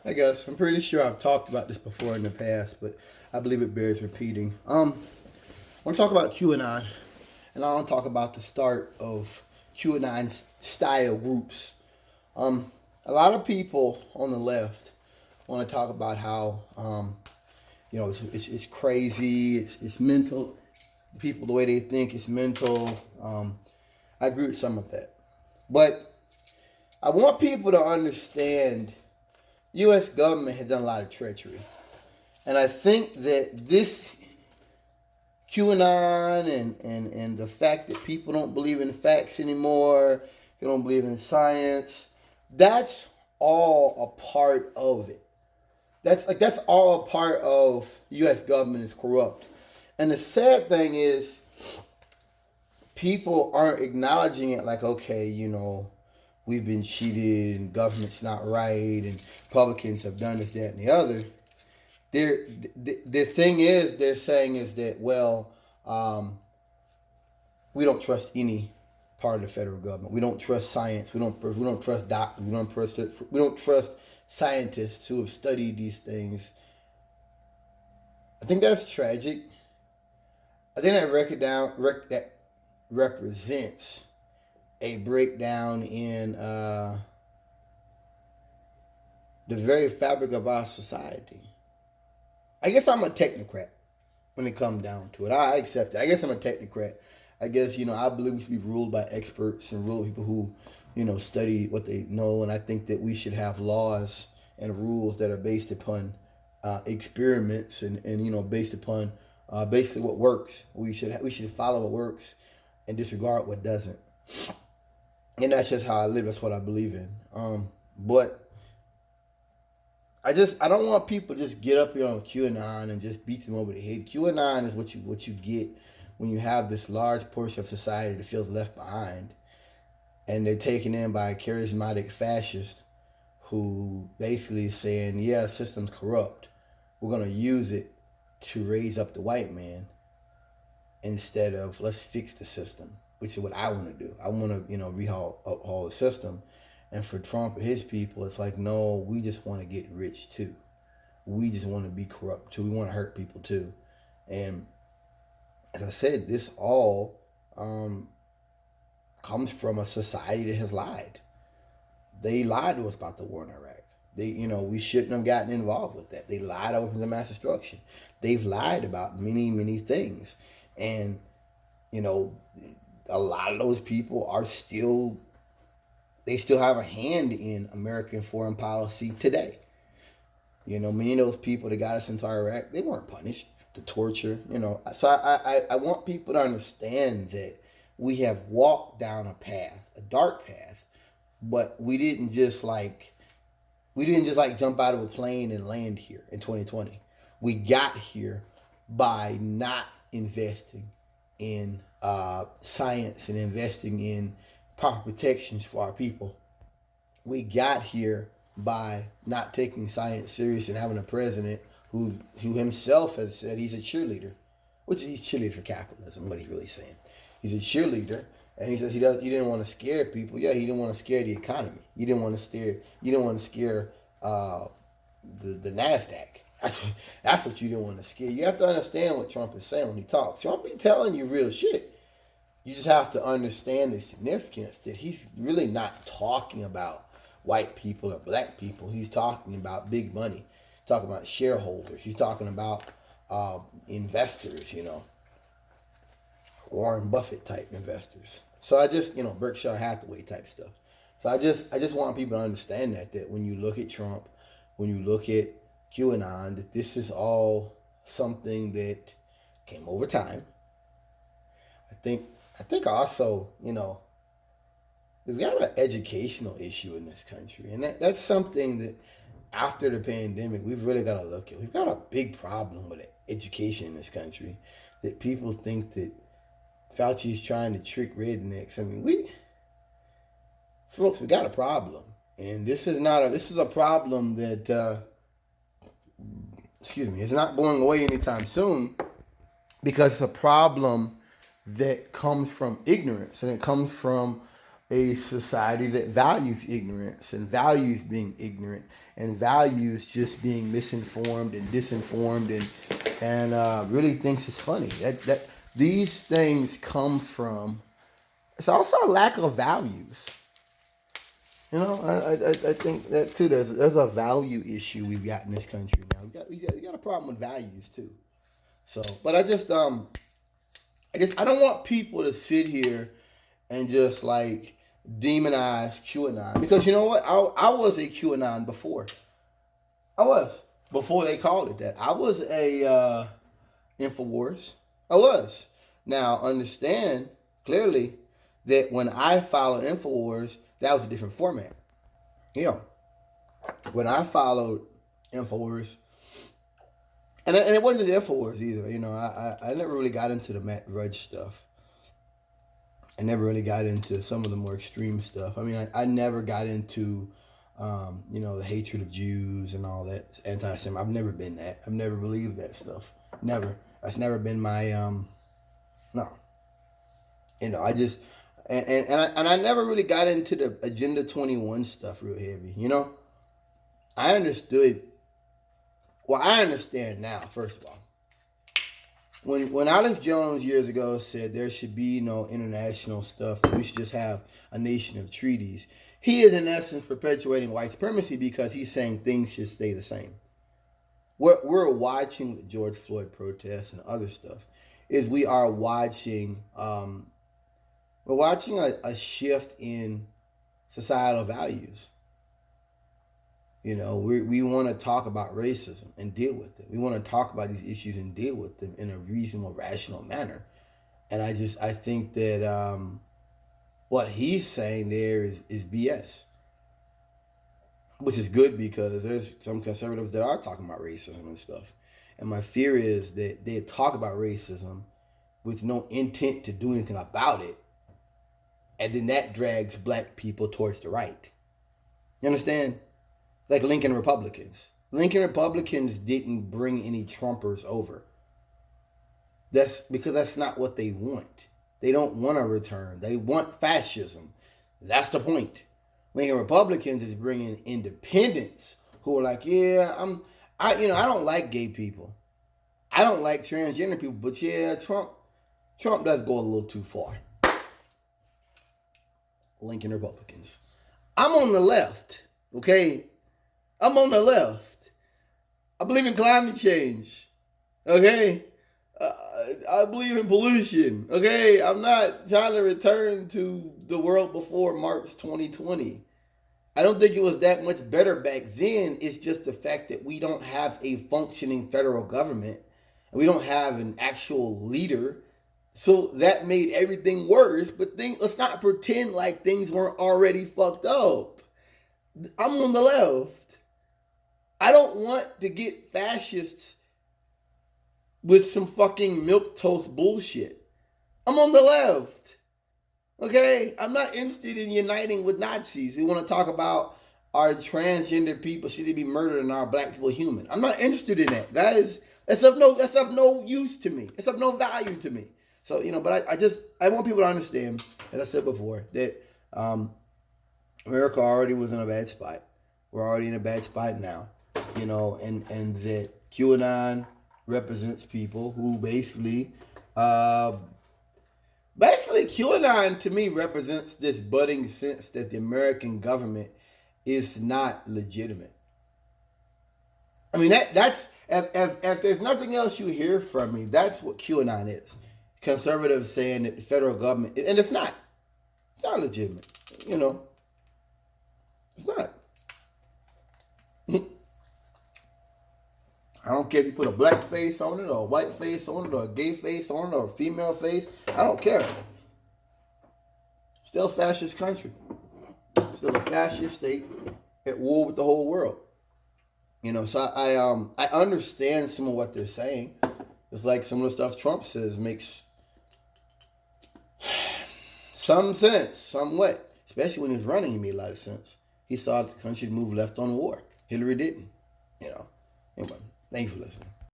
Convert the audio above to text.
I guess I'm pretty sure I've talked about this before in the past, but I believe it bears repeating. I want to talk about QAnon, and I want to talk about the start of QAnon style groups. Um, a lot of people on the left want to talk about how it's crazy, it's mental. People the way they think it's mental. I agree with some of that, but I want people to understand U.S. government has done a lot of treachery. And I think that this QAnon and the fact that people don't believe in facts anymore, they don't believe in science, that's all a part of it. That's all a part of U.S. government is corrupt. And the sad thing is, people aren't acknowledging it like, okay, we've been cheated and government's not right and Republicans have done this, that, and the other. The thing is, they're saying is that, well, we don't trust any part of the federal government. We don't trust science. We don't trust doctors. We don't trust scientists who have studied these things. I think that's tragic. I think that represents a breakdown in the very fabric of our society. I guess I'm a technocrat when it comes down to it. I accept it. I guess I'm a technocrat. I guess, I believe we should be ruled by experts and ruled people who, study what they know. And I think that we should have laws and rules that are based upon experiments and based upon basically what works. We should follow what works and disregard what doesn't. And that's just how I live. That's what I believe in. But I don't want people to just get up here on QAnon and just beat them over the head. QAnon is what you get when you have this large portion of society that feels left behind, and they're taken in by a charismatic fascist who basically is saying, yeah, system's corrupt. We're gonna use it to raise up the white man instead of let's fix the system, which is what I want to do. I want to rehaul the system. And for Trump and his people, it's like, no, we just want to get rich too. We just want to be corrupt too. We want to hurt people too. And as I said, this all comes from a society that has lied. They lied to us about the war in Iraq. We shouldn't have gotten involved with that. They lied about weapons of mass destruction. They've lied about many, many things. And, a lot of those people they still have a hand in American foreign policy today. Many of those people that got us into Iraq, they weren't punished. The torture, So I want people to understand that we have walked down a path, a dark path, but we didn't just jump out of a plane and land here in 2020. We got here by not investing in science and investing in proper protections for our people. We got here by not taking science serious and having a president who himself has said he's a cheerleader, which he's cheerleader for capitalism. What he's really saying, he's a cheerleader, and he says he didn't want to scare people. Yeah, he didn't want to scare the economy. He didn't want to scare the Nasdaq. That's what you didn't want to scare. You have to understand what Trump is saying when he talks. Trump be telling you real shit. You just have to understand the significance that he's really not talking about white people or black people. He's talking about big money. He's talking about shareholders. He's talking about investors, Warren Buffett type investors. So I just, Berkshire Hathaway type stuff. So I just want people to understand that when you look at Trump, when you look at QAnon, that this is all something that came over time. I think also, we've got an educational issue in this country. And that's something that after the pandemic, we've really got to look at. We've got a big problem with education in this country. That people think that Fauci is trying to trick rednecks. I mean, we got a problem. And this is a problem that, it's not going away anytime soon, because it's a problem that comes from ignorance, and it comes from a society that values ignorance and values being ignorant and values just being misinformed and disinformed and really thinks it's funny. That these things come from. It's also a lack of values. I think that too. There's a value issue we've got in this country now. We got a problem with values too. So, but I guess I don't want people to sit here and just like demonize QAnon, because you know what? I was a QAnon before. I was before they called it that. I was a Infowars. I was. Now understand clearly that when I followed Infowars, that was a different format. When I followed Infowars, and it wasn't just Infowars either. I never really got into the Matt Drudge stuff. I never really got into some of the more extreme stuff. I mean, I never got into, the hatred of Jews and all that anti-Semitism. I've never been that. I've never believed that stuff. Never. That's never been my, no. I just, and I never really got into the Agenda 21 stuff real heavy. I understood. Well, I understand now, first of all. When Alex Jones years ago said there should be no international stuff, we should just have a nation of treaties, he is in essence perpetuating white supremacy because he's saying things should stay the same. What we're watching with George Floyd protests and other stuff is we are watching a shift in societal values. We want to talk about racism and deal with it. We want to talk about these issues and deal with them in a reasonable, rational manner. And I think that what he's saying there is BS, which is good because there's some conservatives that are talking about racism and stuff. And my fear is that they talk about racism with no intent to do anything about it. And then that drags black people towards the right. You understand? Like Lincoln Republicans. Lincoln Republicans didn't bring any Trumpers over. That's because that's not what they want. They don't want a return. They want fascism. That's the point. Lincoln Republicans is bringing independents who are like, I don't like gay people. I don't like transgender people, but Trump does go a little too far. Lincoln Republicans. I'm on the left, okay? I'm on the left. I believe in climate change, okay? I believe in pollution, okay? I'm not trying to return to the world before March 2020. I don't think it was that much better back then. It's just the fact that we don't have a functioning federal government. And we don't have an actual leader. So that made everything worse. But let's not pretend like things weren't already fucked up. I'm on the left. I don't want to get fascists with some fucking milquetoast bullshit. I'm on the left. Okay? I'm not interested in uniting with Nazis who want to talk about our transgender people should be murdered and our black people human. I'm not interested in that, guys. That's of no use to me. It's of no value to me. So, but I want people to understand, as I said before, that America already was in a bad spot. We're already in a bad spot now. And that QAnon represents people who basically QAnon to me represents this budding sense that the American government is not legitimate. I mean, that's if there's nothing else you hear from me, that's what QAnon is. Conservatives saying that the federal government, and it's not legitimate. It's not. I don't care if you put a black face on it, or a white face on it, or a gay face on it, or a female face. I don't care. Still a fascist country. Still a fascist state at war with the whole world. So I understand some of what they're saying. It's like some of the stuff Trump says makes some sense, somewhat. Especially when he was running, he made a lot of sense. He saw the country move left on war. Hillary didn't. Anyway. Thank you for listening.